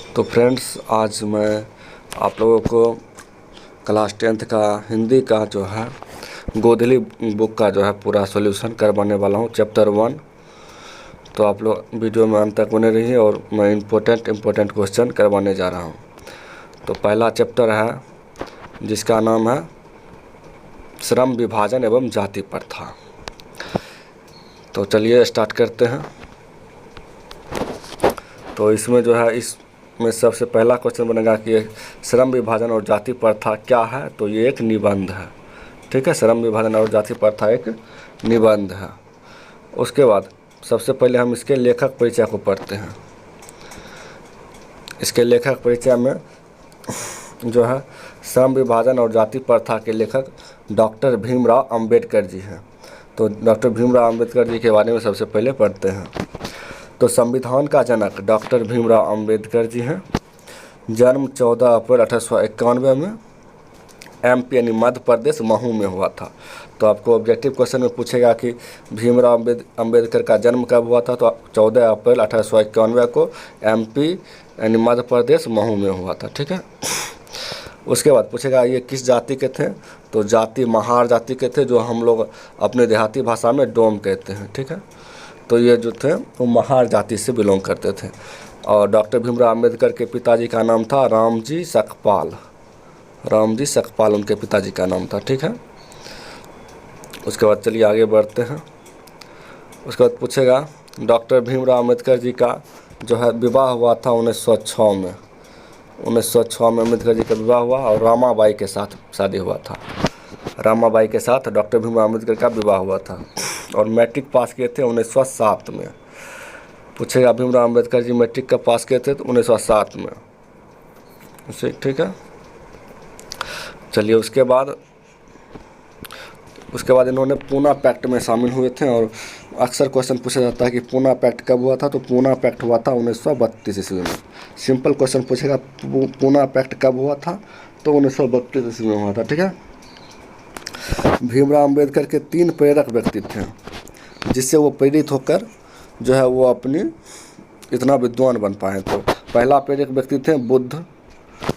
तो फ्रेंड्स, आज मैं आप लोगों को क्लास 10th का हिंदी का जो है गोधली बुक का जो है पूरा सॉल्यूशन करवाने वाला हूँ, चैप्टर 1। तो आप लोग वीडियो में अंत तक बने रहिए और मैं इम्पोर्टेंट क्वेश्चन करवाने जा रहा हूँ। तो पहला चैप्टर है जिसका नाम है श्रम विभाजन एवं जाति प्रथा। तो चलिए स्टार्ट करते हैं। तो इसमें जो है इसमें सबसे पहला क्वेश्चन बनेगा कि श्रम विभाजन और जाति प्रथा क्या है। तो ये एक निबंध है, ठीक है। श्रम विभाजन और जाति प्रथा एक निबंध है। उसके बाद सबसे पहले हम इसके लेखक परिचय को पढ़ते हैं। इसके लेखक परिचय में जो है श्रम विभाजन और जाति प्रथा के लेखक डॉक्टर भीमराव अंबेडकर जी हैं। तो डॉक्टर भीमराव अंबेडकर जी के बारे में सबसे पहले पढ़ते हैं। तो संविधान का जनक डॉक्टर भीमराव अंबेडकर जी हैं। जन्म 14 अप्रैल 1891 में MP यानी मध्य प्रदेश महू में हुआ था। तो आपको ऑब्जेक्टिव क्वेश्चन में पूछेगा कि भीमराव अंबेडकर का जन्म कब हुआ था। तो 14 अप्रैल 1891 को MP यानी मध्य प्रदेश महू में हुआ था, ठीक है। उसके बाद पूछेगा ये किस जाति के थे। तो जाति महार जाति के थे, जो हम लोग अपने देहाती भाषा में डोम कहते हैं, ठीक है। तो ये जो थे वो महार जाति से बिलोंग करते थे। और डॉक्टर भीमराव अंबेडकर के पिताजी का नाम था रामजी सकपाल। रामजी सकपाल उनके पिताजी का नाम था, ठीक है। उसके बाद चलिए आगे बढ़ते हैं। उसके बाद पूछेगा डॉक्टर भीमराव अंबेडकर जी का जो है विवाह हुआ था 1906 में। 1906 में अम्बेडकर जी का विवाह हुआ और रामाबाई के साथ शादी हुआ था। रामाबाई के साथ डॉक्टर भीमराव अंबेडकर का विवाह हुआ था और मैट्रिक पास किए थे 1907 में। पूछेगा भीमराव अंबेडकर जी मैट्रिक कब पास किए थे। तो 1907 में, ठीक है। चलिए उसके बाद इन्होंने पूना पैक्ट में शामिल हुए थे। और अक्सर क्वेश्चन पूछा जाता है कि पूना पैक्ट कब हुआ था। तो पूना पैक्ट हुआ था 1932 ईस्वी में। सिंपल क्वेश्चन पूछेगा पूना पैक्ट कब हुआ था। तो 1932 ईस्वी में हुआ था, ठीक है। भीमराव अंबेडकर के 3 प्रेरक व्यक्ति थे जिससे वो प्रेरित होकर जो है वो अपनी इतना विद्वान बन पाए। तो पहला प्रेरक व्यक्ति थे बुद्ध,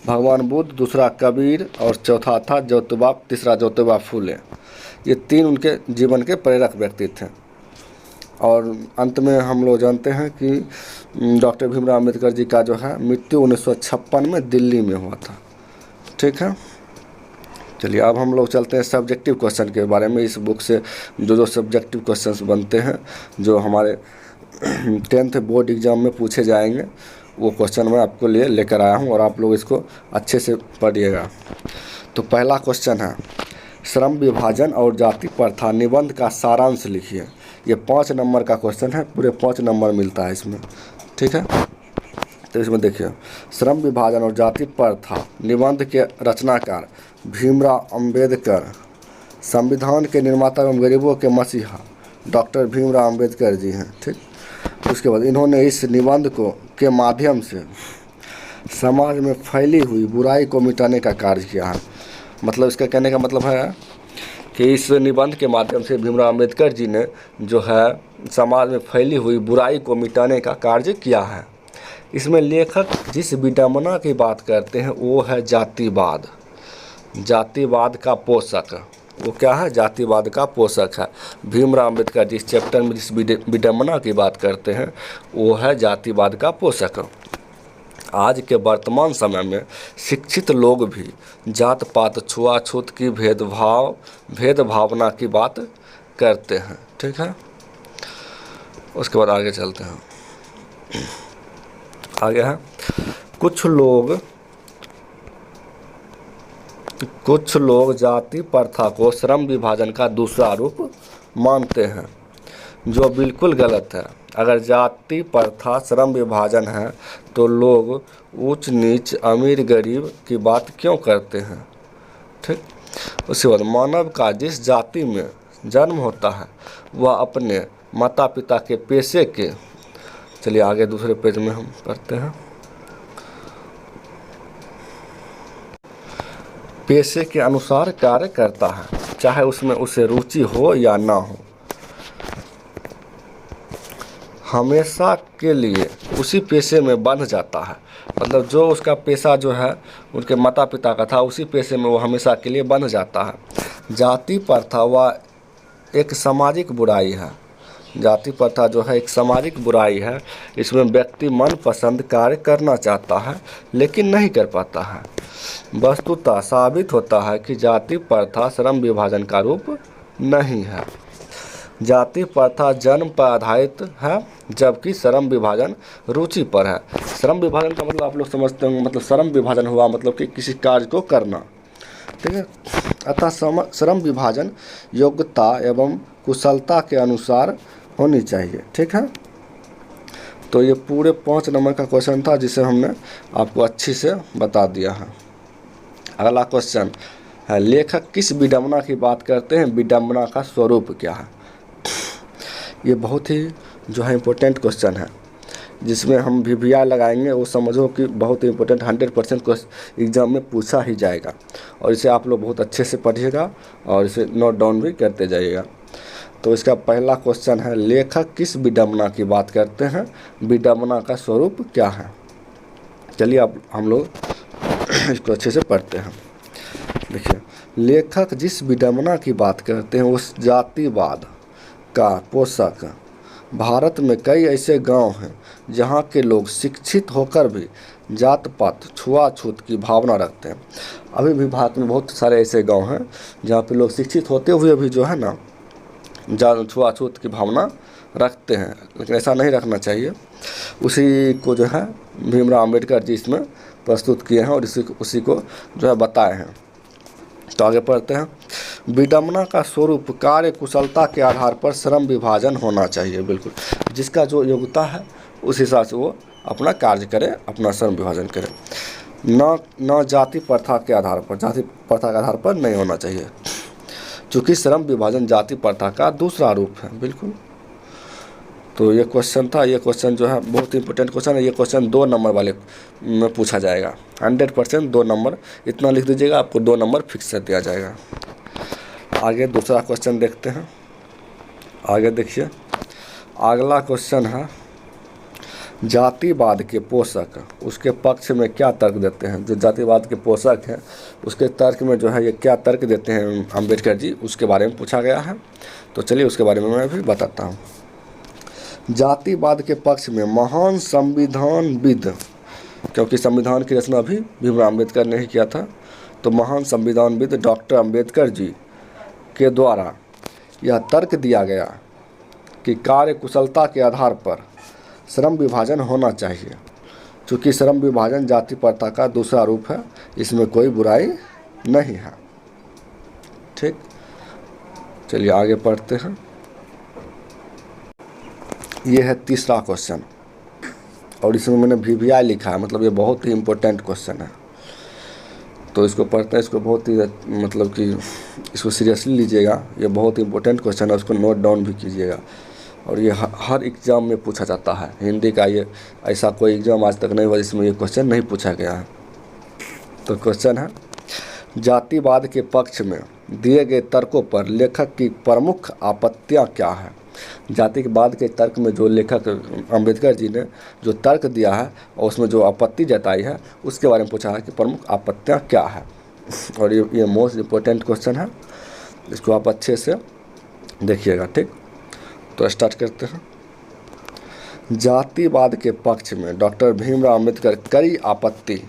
भगवान बुद्ध, दूसरा कबीर और चौथा था ज्योतिबा, तीसरा ज्योतिबा फूले। ये 3 उनके जीवन के प्रेरक व्यक्ति थे। और अंत में हम लोग जानते हैं कि डॉक्टर भीमराव अंबेडकर जी का जो है मृत्यु 1956 में दिल्ली में हुआ था, ठीक है। चलिए अब हम लोग चलते हैं सब्जेक्टिव क्वेश्चन के बारे में। इस बुक से जो सब्जेक्टिव क्वेश्चंस बनते हैं, जो हमारे 10th बोर्ड एग्ज़ाम में पूछे जाएंगे, वो क्वेश्चन मैं आपको लिए लेकर आया हूँ और आप लोग इसको अच्छे से पढ़िएगा। तो पहला क्वेश्चन है श्रम विभाजन और जाति प्रथा निबंध का सारांश लिखिए। ये 5 नंबर का क्वेश्चन है, पूरे 5 नंबर मिलता है इसमें, ठीक है। तो इसमें देखिए श्रम विभाजन और जाति प्रथा निबंध के रचनाकार भीमराव अंबेडकर, संविधान के निर्माता एवं गरीबों के मसीहा डॉक्टर भीमराव अंबेडकर जी हैं, ठीक। उसके बाद इन्होंने इस निबंध के माध्यम से समाज में फैली हुई बुराई को मिटाने का कार्य किया है। मतलब इसका कहने का मतलब है कि इस निबंध के माध्यम से भीमराव अंबेडकर जी ने जो है समाज में फैली हुई बुराई को मिटाने का कार्य किया है। इसमें लेखक जिस विडंबना की बात करते हैं वो है जातिवाद। जातिवाद का पोषक वो क्या है? जातिवाद का पोषक है। भीमराव अंबेडकर जिस चैप्टर में जिस विडंबना की बात करते हैं वो है जातिवाद का पोषक। आज के वर्तमान समय में शिक्षित लोग भी जात पात छुआछूत की भेदभावना की बात करते हैं, ठीक है। उसके बाद आगे चलते हैं। आगे है कुछ लोग जाति प्रथा को श्रम विभाजन का दूसरा रूप मानते हैं, जो बिल्कुल गलत है। अगर जाति प्रथा श्रम विभाजन है तो लोग ऊंच नीच अमीर गरीब की बात क्यों करते हैं, ठीक। उसके बाद मानव का जिस जाति में जन्म होता है वह अपने माता पिता के पेशे के, चलिए आगे दूसरे पेज में हम पढ़ते हैं, पेशे के अनुसार कार्य करता है, चाहे उसमें उसे रुचि हो या ना हो। हमेशा के लिए उसी पेशे में बंध जाता है। मतलब जो उसका पेशा जो है उनके माता पिता का था, उसी पेशे में वो हमेशा के लिए बंध जाता है। जाति प्रथा वह एक सामाजिक बुराई है। जाति प्रथा जो है एक सामाजिक बुराई है। इसमें व्यक्ति मनपसंद कार्य करना चाहता है लेकिन नहीं कर पाता है। वस्तुतः साबित होता है कि जाति प्रथा श्रम विभाजन का रूप नहीं है। जाति प्रथा जन्म पर आधारित है जबकि श्रम विभाजन रुचि पर है। श्रम विभाजन का मतलब आप लोग समझते होंगे, मतलब श्रम विभाजन हुआ मतलब कि किसी कार्य को करना, ठीक है। अतः श्रम विभाजन योग्यता एवं कुशलता के अनुसार होनी चाहिए, ठीक है। तो ये पूरे 5 नंबर का क्वेश्चन था जिसे हमने आपको अच्छी से बता दिया है। अगला क्वेश्चन है, लेखक किस विडंबना की बात करते हैं, विडंबना का स्वरूप क्या है। ये बहुत ही जो है इम्पोर्टेंट क्वेश्चन है, जिसमें हम VVI लगाएंगे। वो समझो कि बहुत ही इम्पोर्टेंट 100% एग्जाम में पूछा ही जाएगा, और इसे आप लोग बहुत अच्छे से पढ़िएगा और इसे नोट डाउन भी करते जाइएगा। तो इसका पहला क्वेश्चन है, लेखक किस विडंबना की बात करते हैं, विडंबना का स्वरूप क्या है। चलिए अब हम लोग इसको अच्छे से पढ़ते हैं। देखिए, लेखक जिस विडंबना की बात करते हैं उस जातिवाद का पोषक। भारत में कई ऐसे गांव हैं जहां के लोग शिक्षित होकर भी जात पात छुआछूत की भावना रखते हैं। अभी भी भारत में बहुत सारे ऐसे गांव हैं जहां पे लोग शिक्षित होते हुए भी जो है ना छुआछूत की भावना रखते हैं, लेकिन ऐसा नहीं रखना चाहिए। उसी को जो है भीमराव अम्बेडकर जी इसमें प्रस्तुत किए हैं और उसी को जो है बताए हैं। तो आगे पढ़ते हैं। विडंबना का स्वरूप कार्य कुशलता के आधार पर श्रम विभाजन होना चाहिए। बिल्कुल, जिसका जो योग्यता है उस हिसाब से वो अपना कार्य करे, अपना श्रम विभाजन करे, न जाति प्रथा के आधार पर, जाति प्रथा के आधार पर नहीं होना चाहिए, क्योंकि श्रम विभाजन जाति प्रथा का दूसरा रूप है। बिल्कुल, तो ये क्वेश्चन था। ये क्वेश्चन जो है बहुत इंपॉर्टेंट क्वेश्चन है। ये क्वेश्चन 2 नंबर वाले में पूछा जाएगा, 100% 2 नंबर। इतना लिख दीजिएगा, आपको 2 नंबर फिक्स से दिया जाएगा। आगे दूसरा क्वेश्चन देखते हैं। आगे देखिए, अगला क्वेश्चन है, जातिवाद के पोषक उसके पक्ष में क्या तर्क देते हैं। जो जातिवाद के पोषक हैं उसके तर्क में जो है ये क्या तर्क देते हैं अम्बेडकर जी, उसके बारे में पूछा गया है। तो चलिए उसके बारे में मैं भी बताता हूँ। जातिवाद के पक्ष में महान संविधानविद, क्योंकि संविधान की रचना भी भीमराव अम्बेडकर ने ही किया था, तो महान संविधानविद डॉक्टर अम्बेडकर जी के द्वारा यह तर्क दिया गया कि कार्य कुशलता के आधार पर श्रम विभाजन होना चाहिए, क्योंकि श्रम विभाजन जाति प्रथा का दूसरा रूप है, इसमें कोई बुराई नहीं है। ठीक, चलिए आगे पढ़ते हैं। ये है तीसरा क्वेश्चन और इसमें मैंने VVI लिखा है, मतलब ये बहुत ही इम्पोर्टेंट क्वेश्चन है। तो इसको पढ़ते हैं, इसको बहुत ही मतलब कि इसको सीरियसली लीजिएगा। ये बहुत ही इम्पोर्टेंट क्वेश्चन है, उसको नोट डाउन भी कीजिएगा। और ये हर एग्ज़ाम में पूछा जाता है। हिंदी का ये ऐसा कोई एग्ज़ाम आज तक नहीं हुआ जिसमें ये क्वेश्चन नहीं पूछा गया है। तो क्वेश्चन है, जातिवाद के पक्ष में दिए गए तर्कों पर लेखक की प्रमुख आपत्तियाँ क्या है। जातिवाद के तर्क में जो लेखक अम्बेडकर जी ने जो तर्क दिया है और उसमें जो आपत्ति जताई है उसके बारे में पूछा है कि प्रमुख आपत्तियाँ क्या है। और ये मोस्ट इम्पोर्टेंट क्वेश्चन है, इसको आप अच्छे से देखिएगा। ठीक, तो स्टार्ट करते हैं। जातिवाद के पक्ष में डॉक्टर भीमराव अम्बेडकर कड़ी आपत्ति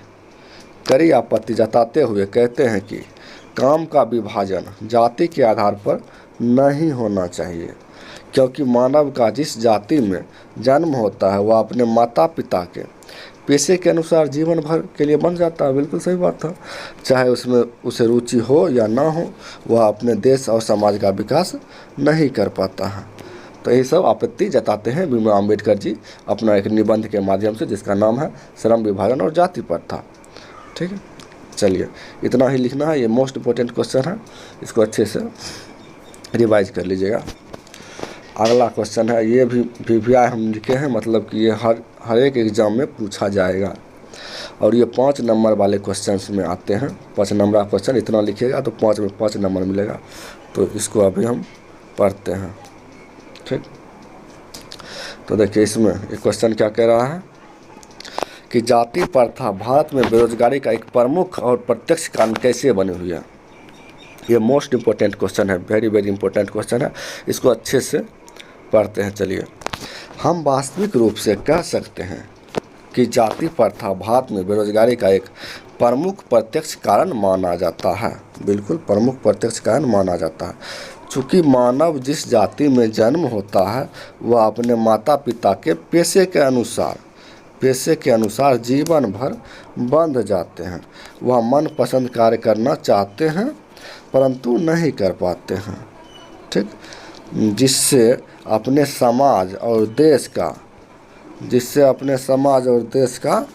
जताते हुए कहते हैं कि काम का विभाजन जाति के आधार पर नहीं होना चाहिए, क्योंकि मानव का जिस जाति में जन्म होता है वह अपने माता पिता के पेशे के अनुसार जीवन भर के लिए बन जाता है। बिल्कुल सही बात था, चाहे उसमें उसे रुचि हो या ना हो, वह अपने देश और समाज का विकास नहीं कर पाता है। तो यही सब आपत्ति जताते हैं भीमराव अम्बेडकर जी अपना एक निबंध के माध्यम से, जिसका नाम है श्रम विभाजन और जाति प्रथा। ठीक है, चलिए इतना ही लिखना है। ये मोस्ट इम्पोर्टेंट क्वेश्चन है, इसको अच्छे से रिवाइज कर लीजिएगा। अगला क्वेश्चन है, ये भी VVI हम लिखे हैं, मतलब कि ये हर एक एग्ज़ाम में पूछा जाएगा। और ये 5 नंबर वाले क्वेश्चंस में आते हैं। 5 नंबर का क्वेश्चन इतना लिखिएगा तो 5 में 5 नंबर मिलेगा। तो इसको अभी हम पढ़ते हैं। ठीक, तो देखिए इसमें एक क्वेश्चन क्या कह रहा है, कि जाति प्रथा भारत में बेरोजगारी का एक प्रमुख और प्रत्यक्ष कारण कैसे बनी हुई है। ये मोस्ट इम्पोर्टेंट क्वेश्चन है, वेरी वेरी इंपॉर्टेंट क्वेश्चन है। इसको अच्छे से पढ़ते हैं। चलिए, हम वास्तविक रूप से कह सकते हैं कि जाति प्रथा भारत में बेरोजगारी का एक प्रमुख प्रत्यक्ष कारण माना जाता है। बिल्कुल प्रमुख प्रत्यक्ष कारण माना जाता है। चूँकि मानव जिस जाति में जन्म होता है वह अपने माता पिता के पेशे के अनुसार जीवन भर बंध जाते हैं। वह मनपसंद कार्य करना चाहते हैं परंतु नहीं कर पाते हैं। ठीक, जिससे अपने समाज और देश का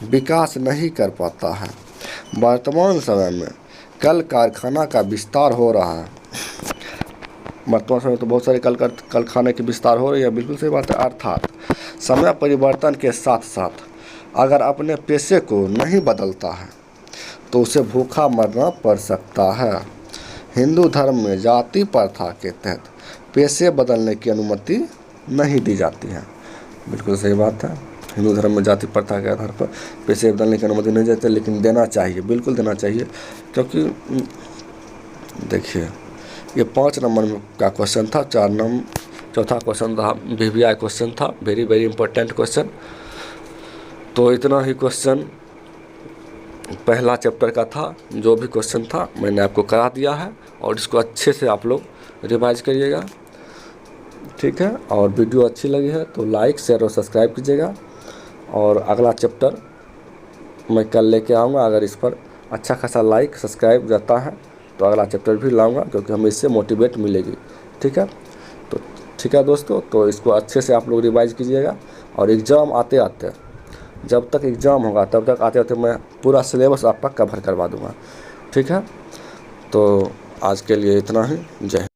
विकास नहीं कर पाता है। वर्तमान समय में कल कारखाना का विस्तार हो रहा है। वर्तमान समय में तो बहुत सारे कल खाने की विस्तार हो रही है। बिल्कुल सही बात है। अर्थात समय परिवर्तन के साथ साथ अगर अपने पेशे को नहीं बदलता है तो उसे भूखा मरना पड़ सकता है। हिंदू धर्म में जाति प्रथा के तहत पेशे बदलने की अनुमति नहीं दी जाती है। बिल्कुल सही बात है। हिंदू धर्म में जाति प्रथा के आधार पर पेशे बदलने की अनुमति नहीं देते, लेकिन देना चाहिए, बिल्कुल देना चाहिए। क्योंकि देखिए, ये 5 नंबर का क्वेश्चन था। चौथा क्वेश्चन था VVI क्वेश्चन था, वेरी वेरी इंपॉर्टेंट क्वेश्चन। तो इतना ही क्वेश्चन पहला चैप्टर का था। जो भी क्वेश्चन था मैंने आपको करा दिया है और इसको अच्छे से आप लोग रिवाइज करिएगा। ठीक है, और वीडियो अच्छी लगी है तो लाइक शेयर और सब्सक्राइब कीजिएगा। और अगला चैप्टर मैं कल लेके आऊँगा। अगर इस पर अच्छा खासा लाइक सब्सक्राइब जाता है तो अगला चैप्टर भी लाऊंगा, क्योंकि हमें इससे मोटिवेट मिलेगी। ठीक है, तो ठीक है दोस्तों, तो इसको अच्छे से आप लोग रिवाइज कीजिएगा। और एग्ज़ाम आते आते, जब तक एग्ज़ाम होगा तब तक आते आते मैं पूरा सिलेबस आपका कवर करवा दूँगा। ठीक है, तो आज के लिए इतना ही। जय हिंद।